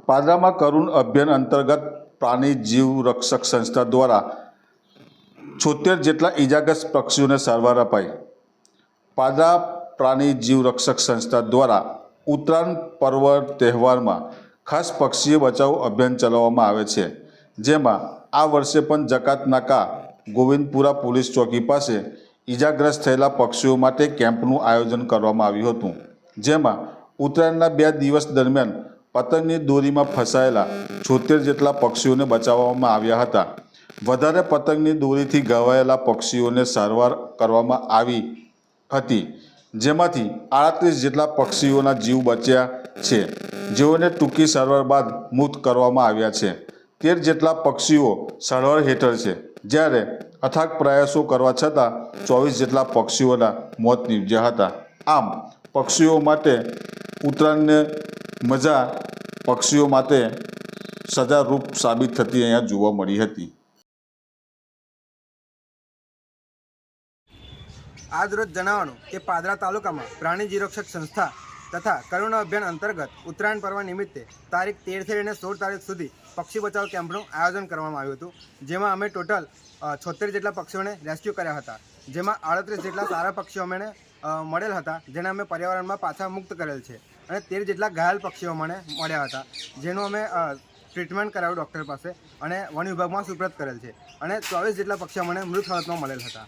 પાદરામાં કરુણ અભિયાન અંતર્ગત પ્રાણી જીવ રક્ષક સંસ્થા દ્વારા 76 જેટલા ઇજાગ્રસ્ત પક્ષીઓને સારવાર અપાઈ। પાદરા પ્રાણી જીવ રક્ષક સંસ્થા દ્વારા ઉત્તરાયણ પર્વ તહેવારમાં ખાસ પક્ષી બચાવ અભિયાન ચલાવવામાં આવે છે, જેમાં આ વર્ષે પણ જકાત નાકા ગોવિંદપુરા પોલીસ ચોકી પાસે ઇજાગ્રસ્ત થયેલા પક્ષીઓ માટે કેમ્પનું આયોજન કરવામાં આવ્યું હતું, જેમાં ઉત્તરાયણના 2 દિવસ દરમિયાન પતંગની દોરીમાં ફસાયેલા 76 જેટલા પક્ષીઓને બચાવવામાં આવ્યા હતા। વધારે પતંગની દોરીથી ઘવાયેલા પક્ષીઓને સારવાર કરવામાં આવી હતી, જેમાંથી 38 જેટલા પક્ષીઓના જીવ બચ્યા છે, જેઓને ટૂંકી સારવાર બાદ મુક્ત કરવામાં આવ્યા છે। 13 જેટલા પક્ષીઓ સારવાર હેઠળ છે, જ્યારે અથાગ પ્રયાસો કરવા છતાં 24 જેટલા પક્ષીઓના મોત નીપજ્યા હતા। આમ પક્ષીઓ માટે ઉત્તરાયણની મજા પક્ષીઓ માટે સજારૂપ સાબિત થતી અહીંયા જોવા મળી હતી। આજ રોજ જણાવવાનું કે પાદરા તાલુકામાં પ્રાણી જીવરક્ષક સંસ્થા તથા કરુણા અભિયાન અંતર્ગત ઉત્તરાયણ પર્વ નિમિત્તે તારીખ 13 થી લઈને 16 તારીખ સુધી પક્ષી બચાવ કેમ્પનું આયોજન કરવામાં આવ્યું હતું, જેમાં અમે ટોટલ 76 જેટલા પક્ષીઓને રેસ્ક્યુ કર્યા હતા, જેમાં 38 જેટલા સારા પક્ષીઓ અમને મળેલ હતા, જેને અમે પર્યાવરણમાં પાછા મુક્ત કરેલ છે, અને 13 જેટલા ઘાયલ પક્ષીઓ મને મળ્યા હતા, જેનું અમે ટ્રીટમેન્ટ કરાવ્યું ડૉક્ટર પાસે અને વન વિભાગમાં સુપ્રત કરેલ છે, અને 24 જેટલા પક્ષીઓ મને મૃત હાલતમાં મળેલ હતા।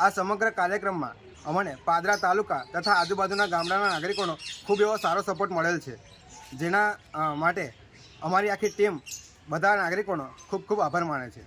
આ સમગ્ર કાર્યક્રમમાં અમને પાદરા તાલુકા તથા આજુબાજુના ગામડાના નાગરિકોનો ખૂબ એવો સારો સપોર્ટ મળેલ છે, જેના માટે અમારી આખી ટીમ બધા નાગરિકોનો ખૂબ ખૂબ આભાર માને છે।